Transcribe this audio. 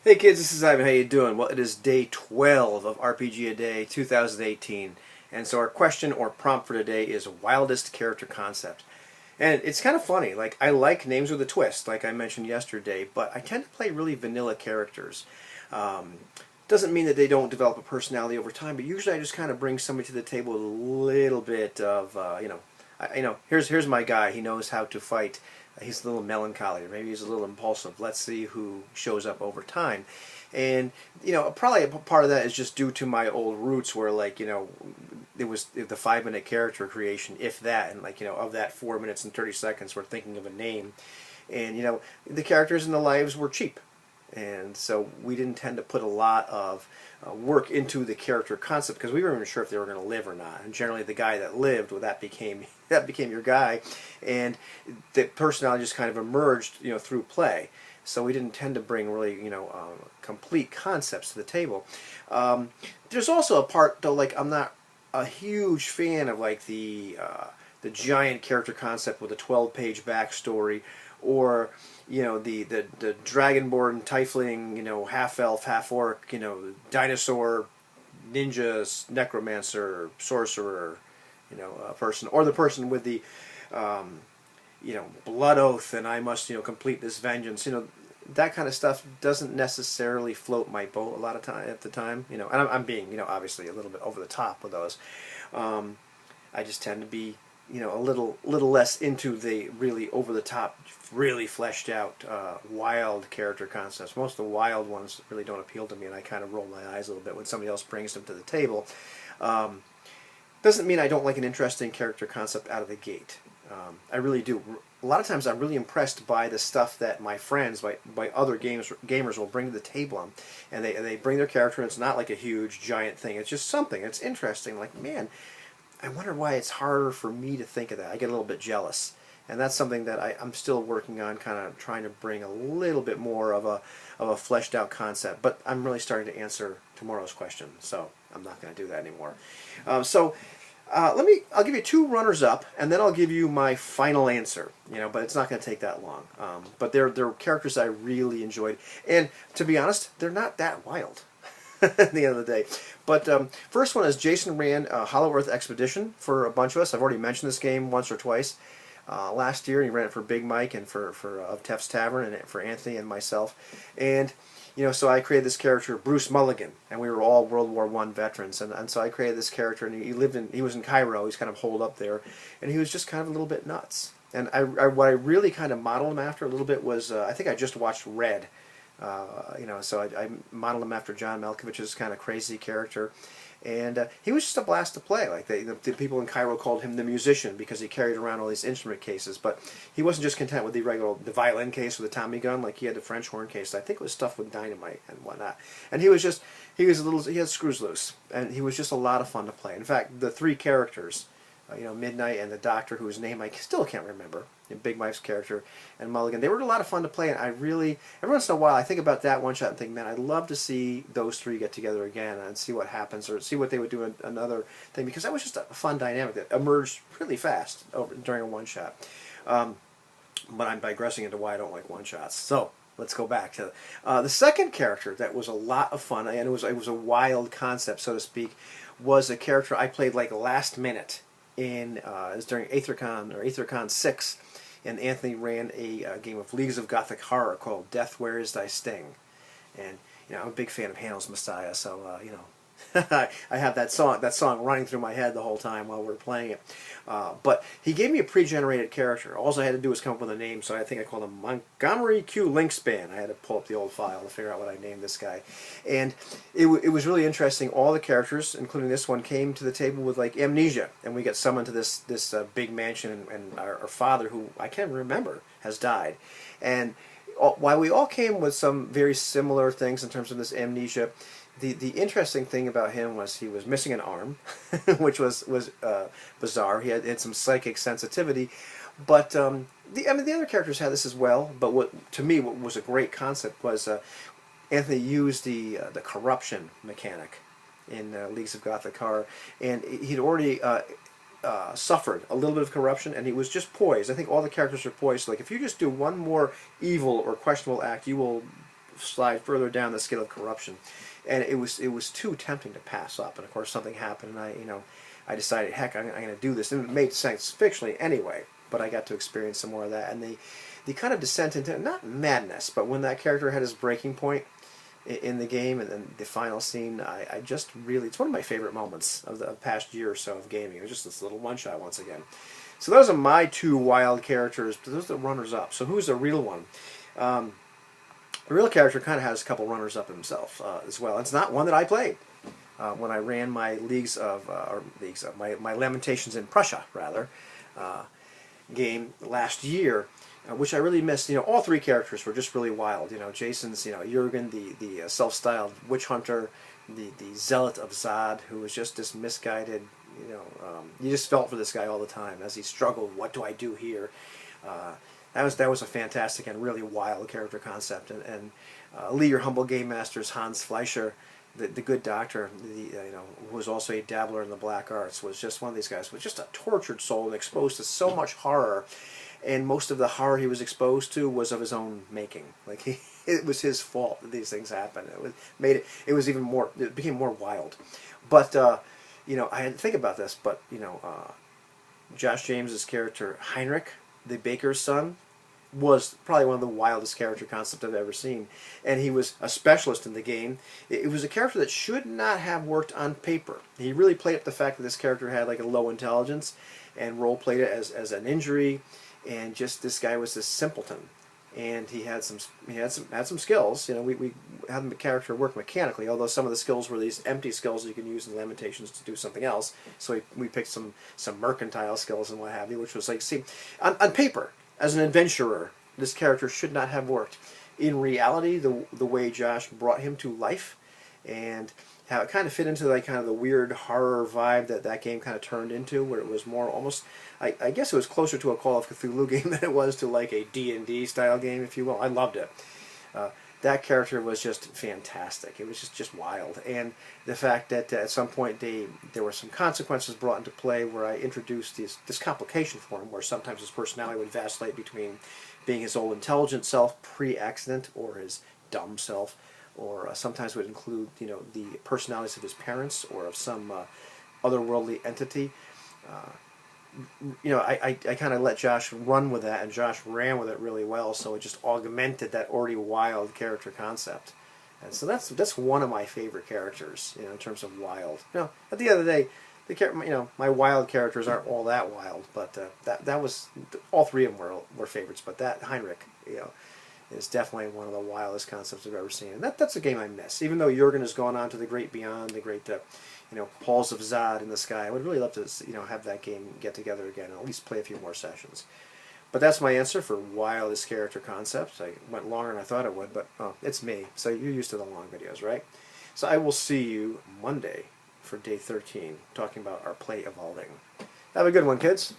Hey kids, this is Ivan. How you doing? Well, it is day 12 of RPG A Day 2018, and so our question or prompt for today is wildest character concept. And it's kind of funny. Like, I like names with a twist, like I mentioned yesterday, but I tend to play really vanilla characters. Um, doesn't mean that they don't develop a personality over time, but usually I just kind of bring somebody to the table with a little bit of, here's my guy. He knows how to fight. He's a little melancholy, or maybe he's a little impulsive. Let's see who shows up over time. And, probably a part of that is just due to my old roots where, like, it was the 5 minute character creation, if that, and, like, of that 4 minutes and 30 seconds, we're thinking of a name. And, the characters and the lives were cheap. And so we didn't tend to put a lot of work into the character concept because we weren't even sure if they were going to live or not. And generally, the guy that lived, well, that became your guy, and the personality just kind of emerged, through play. So we didn't tend to bring really, complete concepts to the table. There's also a part though, like I'm not a huge fan of like the giant character concept with a 12-page backstory, or the dragonborn tiefling, half elf, half orc, dinosaur, ninja, necromancer, sorcerer, person, or the person with the blood oath, and I must complete this vengeance. That kind of stuff doesn't necessarily float my boat a lot of time at the time. And I'm being obviously a little bit over the top with those. I just tend to be a little less into the really over the top, really fleshed out wild character concepts. Most of the wild ones really don't appeal to me, and I kind of roll my eyes a little bit when somebody else brings them to the table. Doesn't mean I don't like an interesting character concept out of the gate. I really do. A lot of times I'm really impressed by the stuff that my friends, by other gamers will bring to the table. And they bring their character, and it's not like a huge, giant thing. It's just something. It's interesting. Like, man, I wonder why it's harder for me to think of that. I get a little bit jealous. And that's something that I'm still working on, kind of trying to bring a little bit more of a fleshed out concept. But I'm really starting to answer tomorrow's question, so I'm not going to do that anymore. I'll give you two runners up, and then I'll give you my final answer. But it's not going to take that long. But they're characters I really enjoyed, and to be honest, they're not that wild. At the end of the day. But first one is Jason ran Hollow Earth Expedition for a bunch of us. I've already mentioned this game once or twice. Last year, he ran it for Big Mike and for of Teff's Tavern, and for Anthony and myself. And so I created this character, Bruce Mulligan, and we were all World War I veterans. And so I created this character, and he was in Cairo. He's kind of holed up there, and he was just kind of a little bit nuts. And what I really kind of modeled him after a little bit was I think I just watched Red. So I modeled him after John Malkovich's kind of crazy character, and he was just a blast to play. Like the people in Cairo called him the musician because he carried around all these instrument cases. But he wasn't just content with the violin case with the Tommy gun. Like he had the French horn case. I think it was stuffed with dynamite and whatnot. And he had screws loose, and he was just a lot of fun to play. In fact, the three characters, Midnight and the Doctor, whose name I still can't remember, Big Mike's character, and Mulligan, they were a lot of fun to play, and every once in a while I think about that one shot and think, man, I'd love to see those three get together again and see what happens, or see what they would do in another thing, because that was just a fun dynamic that emerged really fast during a one shot. But I'm digressing into why I don't like one shots. So let's go back to the second character that was a lot of fun, and it was a wild concept, so to speak, was a character I played like last minute. It was during Aethercon 6, and Anthony ran a game of Leagues of Gothic Horror called Death Wears Thy Sting. And I'm a big fan of Handel's Messiah, so I have that song running through my head the whole time while we're playing it. But he gave me a pre-generated character. All I had to do was come up with a name, so I think I called him Montgomery Q. Linkspan. I had to pull up the old file to figure out what I named this guy. And it was really interesting. All the characters, including this one, came to the table with like amnesia, and we get summoned to this big mansion, and our father, who I can't remember, has died. And while we all came with some very similar things in terms of this amnesia, the interesting thing about him was he was missing an arm, which was bizarre. He had some psychic sensitivity, but the other characters had this as well. But what was a great concept was Anthony used the corruption mechanic in Leagues of Gothic Horror, and he'd already suffered a little bit of corruption, and he was just poised. I think all the characters are poised. Like if you just do one more evil or questionable act, you will slide further down the scale of corruption, and it was too tempting to pass up. And of course, something happened, and I decided, heck, I'm going to do this. And it made sense fictionally anyway, but I got to experience some more of that, and the kind of descent into not madness, but when that character had his breaking point in the game, and then the final scene, I just really, it's one of my favorite moments of the past year or so of gaming. It was just this little one-shot once again. So those are my two wild characters, but those are the runners-up. So who's the real one? The real character kind of has a couple runners-up himself as well. It's not one that I played. When I ran my my Lamentations in Prussia, rather, game last year, which I really missed. All three characters were just really wild. Jason's, Jurgen, the self-styled witch hunter, the zealot of Zod, who was just this misguided. You just felt for this guy all the time as he struggled. What do I do here? That was a fantastic and really wild character concept. And Lee, your humble game master's Hans Fleischer, the good doctor, who was also a dabbler in the black arts, was just one of these guys. Was just a tortured soul and exposed to so much horror. And most of the horror he was exposed to was of his own making. Like it was his fault that these things happened. It was even more. It became more wild. But I had to think about this. But Josh James's character Heinrich, the baker's son, was probably one of the wildest character concepts I've ever seen. And he was a specialist in the game. It was a character that should not have worked on paper. He really played up the fact that this character had like a low intelligence, and role played it as an injury. And just this guy was this simpleton, and he had some skills. We had the character work mechanically, although some of the skills were these empty skills you can use in Lamentations to do something else. So we picked some mercantile skills and what have you, which was like, see, on paper as an adventurer, this character should not have worked. In reality, the way Josh brought him to life, and how it kind of fit into like kind of the weird horror vibe that game kind of turned into, where it was more almost, I guess it was closer to a Call of Cthulhu game than it was to like a D&D style game, if you will. I loved it. That character was just fantastic. It was just wild. And the fact that at some point there were some consequences brought into play where I introduced this complication for him, where sometimes his personality would vacillate between being his old intelligent self pre-accident or his dumb self, or sometimes would include the personalities of his parents or of some otherworldly entity. I kind of let Josh run with that, and Josh ran with it really well, so it just augmented that already wild character concept. And so that's one of my favorite characters, in terms of wild. At the end of the day, my wild characters aren't all that wild, but that was, all three of them were favorites, but that Heinrich, is definitely one of the wildest concepts I've ever seen. And that's a game I miss. Even though Jurgen has gone on to the great beyond, the great, halls of Zod in the sky, I would really love to, have that game get together again and at least play a few more sessions. But that's my answer for wildest character concepts. I went longer than I thought it would, but it's me. So you're used to the long videos, right? So I will see you Monday for day 13, talking about our play evolving. Have a good one, kids.